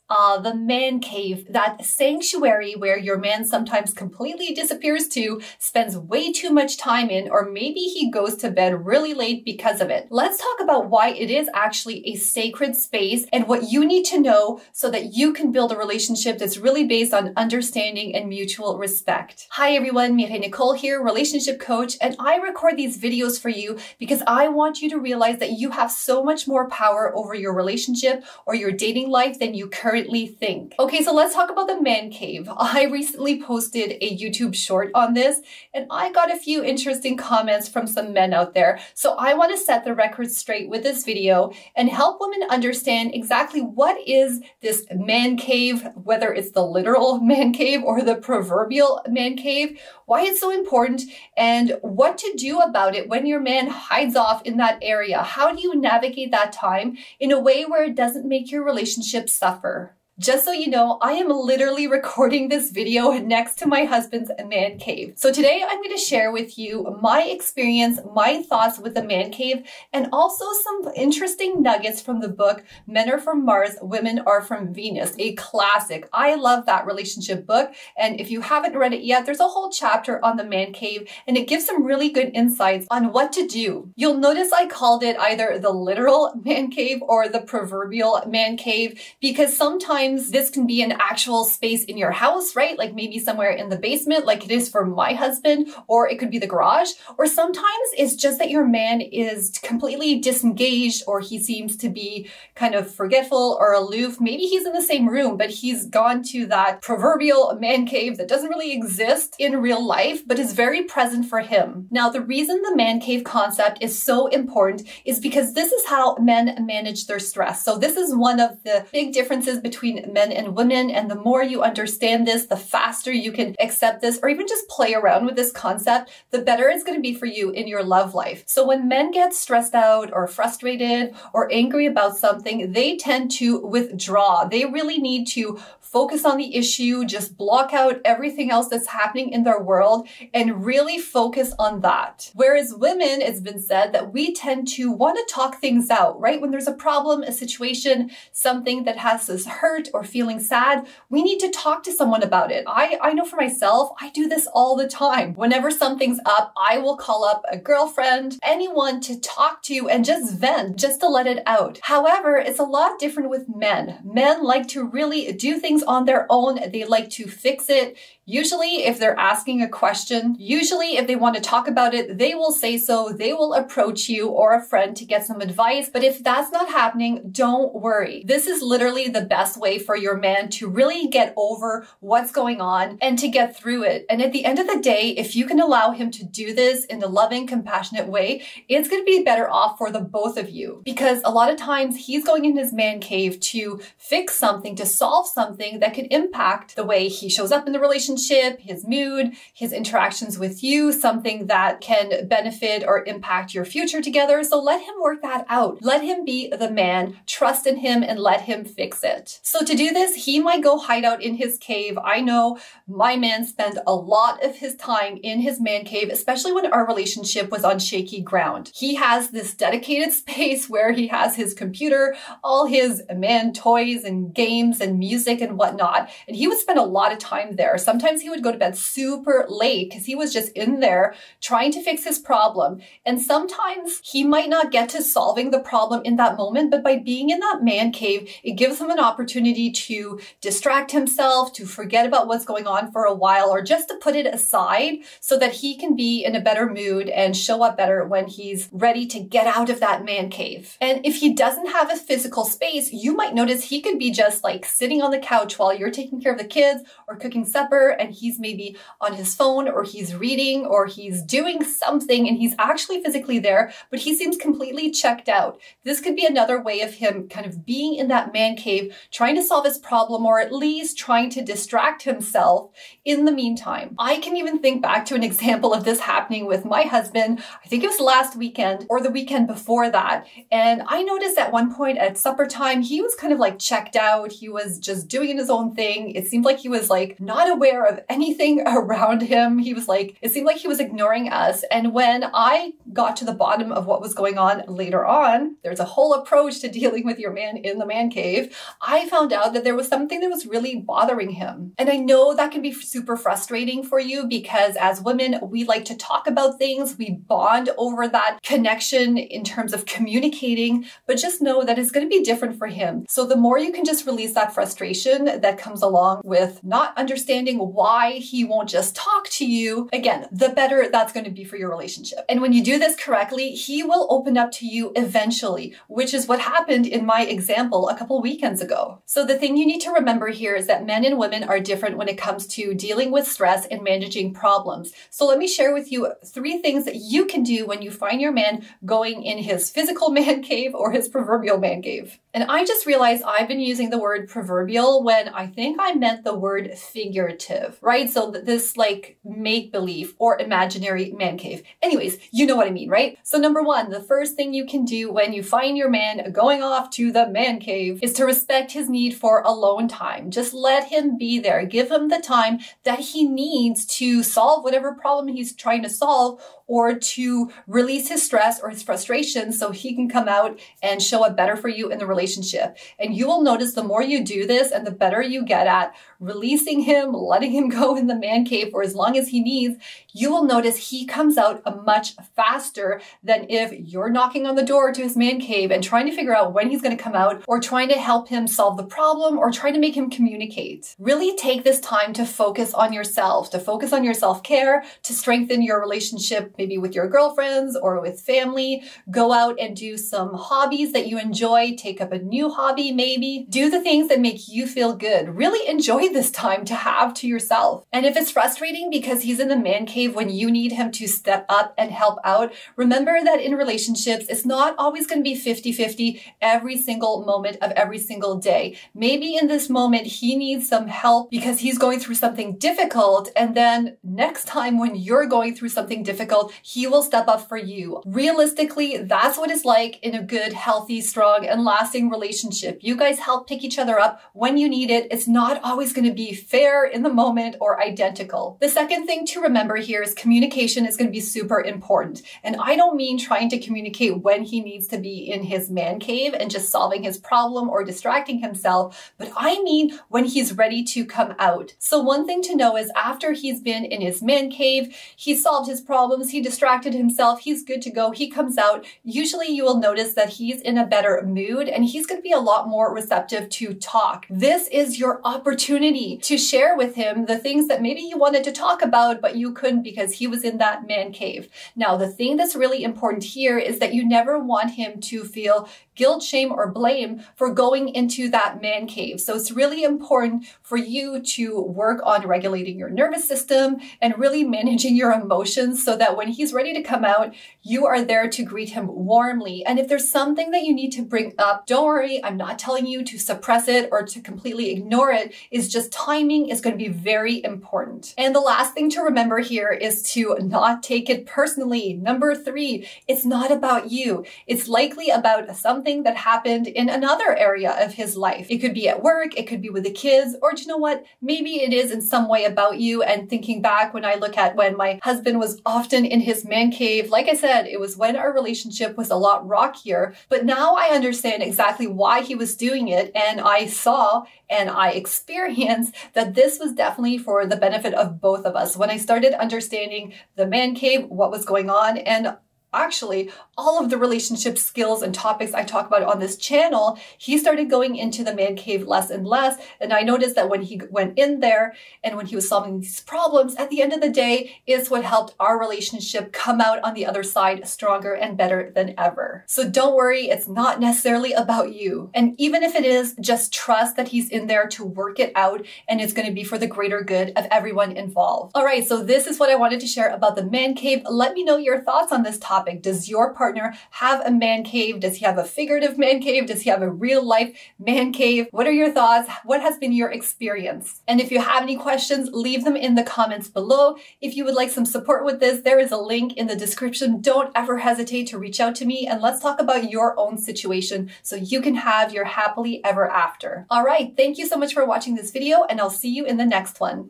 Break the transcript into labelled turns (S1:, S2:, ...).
S1: The man cave, that sanctuary where your man sometimes completely disappears to, spends way too much time in, or maybe he goes to bed really late because of it. Let's talk about why it is actually a sacred space and what you need to know so that you can build a relationship that's really based on understanding and mutual respect. Hi everyone, Mireille Nicole here, relationship coach, and I record these videos for you because I want you to realize that you have so much more power over your relationship or your dating life than you currently think. Okay, so let's talk about the man cave. I recently posted a YouTube short on this and I got a few interesting comments from some men out there. So I want to set the record straight with this video and help women understand exactly what is this man cave, whether it's the literal man cave or the proverbial man cave, why it's so important, and what to do about it when your man hides off in that area. How do you navigate that time in a way where it doesn't make your relationship suffer? Just so you know, I am literally recording this video next to my husband's man cave. So today I'm going to share with you my experience, my thoughts with the man cave, and also some interesting nuggets from the book, Men Are From Mars, Women Are From Venus, a classic. I love that relationship book. And if you haven't read it yet, there's a whole chapter on the man cave, and it gives some really good insights on what to do. You'll notice I called it either the literal man cave or the proverbial man cave, because sometimes this can be an actual space in your house, right? Like maybe somewhere in the basement, like it is for my husband, or it could be the garage. Or sometimes it's just that your man is completely disengaged, or he seems to be kind of forgetful or aloof. Maybe he's in the same room, but he's gone to that proverbial man cave that doesn't really exist in real life, but is very present for him. Now, the reason the man cave concept is so important is because this is how men manage their stress. So this is one of the big differences between men and women, and the more you understand this, the faster you can accept this or even just play around with this concept, the better it's going to be for you in your love life. So when men get stressed out or frustrated or angry about something, they tend to withdraw. They really need to focus on the issue, just block out everything else that's happening in their world and really focus on that. Whereas women, it's been said that we tend to want to talk things out, right? When there's a problem, a situation, something that has us hurt or feeling sad, we need to talk to someone about it. I know for myself, I do this all the time. Whenever something's up, I will call up a girlfriend, anyone to talk to and just vent, just to let it out. However, it's a lot different with men. Men like to really do things on their own. They like to fix it. Usually if they're asking a question, usually if they want to talk about it, they will say so. They will approach you or a friend to get some advice. But if that's not happening, don't worry. This is literally the best way for your man to really get over what's going on and to get through it. And at the end of the day, if you can allow him to do this in a loving, compassionate way, it's going to be better off for the both of you. Because a lot of times he's going in his man cave to fix something, to solve something that could impact the way he shows up in the relationship, his mood, his interactions with you, something that can benefit or impact your future together. So let him work that out. Let him be the man, trust in him, and let him fix it. So to do this, he might go hide out in his cave. I know my man spent a lot of his time in his man cave, especially when our relationship was on shaky ground. He has this dedicated space where he has his computer, all his man toys and games and music and whatnot. And he would spend a lot of time there. Sometimes he would go to bed super late because he was just in there trying to fix his problem. And sometimes he might not get to solving the problem in that moment, but by being in that man cave, it gives him an opportunity to distract himself, to forget about what's going on for a while, or just to put it aside so that he can be in a better mood and show up better when he's ready to get out of that man cave. And if he doesn't have a physical space, you might notice he could be just like sitting on the couch while you're taking care of the kids or cooking supper, and he's maybe on his phone or he's reading or he's doing something and he's actually physically there, but he seems completely checked out. This could be another way of him kind of being in that man cave, trying to solve his problem or at least trying to distract himself in the meantime. I can even think back to an example of this happening with my husband. I think it was last weekend or the weekend before that. And I noticed at one point at supper time, he was kind of like checked out. He was just doing his own thing. It seemed like he was like not aware aware of anything around him. He was like, it seemed like he was ignoring us. And when I got to the bottom of what was going on later on, there's a whole approach to dealing with your man in the man cave. I found out that there was something that was really bothering him. And I know that can be super frustrating for you because as women, we like to talk about things. We bond over that connection in terms of communicating, but just know that it's going to be different for him. So the more you can just release that frustration that comes along with not understanding why he won't just talk to you, again, the better that's going to be for your relationship. And when you do this correctly, he will open up to you eventually, which is what happened in my example a couple weekends ago. So the thing you need to remember here is that men and women are different when it comes to dealing with stress and managing problems. So let me share with you 3 things that you can do when you find your man going in his physical man cave or his proverbial man cave. And I just realized I've been using the word proverbial when I think I meant the word figurative, right? So this like make-believe or imaginary man cave. Anyways, you know what I mean, right? So number 1, the first thing you can do when you find your man going off to the man cave is to respect his need for alone time. Just let him be there. Give him the time that he needs to solve whatever problem he's trying to solve or to release his stress or his frustration so he can come out and show up better for you in the relationship. And you will notice the more you do this and the better you get at releasing him, letting him go in the man cave for as long as he needs, you will notice he comes out much faster than if you're knocking on the door to his man cave and trying to figure out when he's going to come out or trying to help him solve the problem or trying to make him communicate. Really take this time to focus on yourself, to focus on your self-care, to strengthen your relationship maybe with your girlfriends or with family. Go out and do some hobbies that you enjoy. Take up a new hobby maybe. Do the things that make you feel good. Really enjoy this time to have to yourself. And if it's frustrating because he's in the man cave when you need him to step up and help out, remember that in relationships, it's not always going to be 50-50 every single moment of every single day. Maybe in this moment, he needs some help because he's going through something difficult. And then next time when you're going through something difficult, he will step up for you. Realistically, that's what it's like in a good, healthy, strong, and lasting relationship. You guys help pick each other up when you need it. It's not always going to be fair in the moment or identical. The second thing to remember here is communication is going to be super important. And I don't mean trying to communicate when he needs to be in his man cave and just solving his problem or distracting himself, but I mean when he's ready to come out. So one thing to know is after he's been in his man cave, he solved his problems, he distracted himself, he's good to go, he comes out. Usually you will notice that he's in a better mood and he's going to be a lot more receptive to talk. This is your opportunity to share with him the things that maybe you wanted to talk about, but you couldn't because he was in that man cave. Now, the thing that's really important here is that you never want him to feel guilt, shame, or blame for going into that man cave. So it's really important for you to work on regulating your nervous system and really managing your emotions so that when he's ready to come out, you are there to greet him warmly. And if there's something that you need to bring up, don't worry, I'm not telling you to suppress it or to completely ignore it. It's just timing is going to be very important. And the last thing to remember here is to not take it personally. Number 3, it's not about you. It's likely about something that happened in another area of his life. It could be at work, it could be with the kids, or do you know what? Maybe it is in some way about you. And thinking back when I look at when my husband was often in his man cave, like I said, it was when our relationship was a lot rockier. But now I understand exactly why he was doing it. And I saw and I experienced that this was definitely for the benefit of both of us. When I started understanding the man cave, what was going on, and actually all of the relationship skills and topics I talk about on this channel, he started going into the man cave less and less. And I noticed that when he went in there and when he was solving these problems, at the end of the day, is what helped our relationship come out on the other side stronger and better than ever. So don't worry, it's not necessarily about you. And even if it is, just trust that he's in there to work it out and it's going to be for the greater good of everyone involved. All right, so this is what I wanted to share about the man cave. Let me know your thoughts on this topic. Does your partner have a man cave? Does he have a figurative man cave? Does he have a real life man cave? What are your thoughts? What has been your experience? And if you have any questions, leave them in the comments below. If you would like some support with this, there is a link in the description. Don't ever hesitate to reach out to me and let's talk about your own situation so you can have your happily ever after. All right, thank you so much for watching this video and I'll see you in the next one.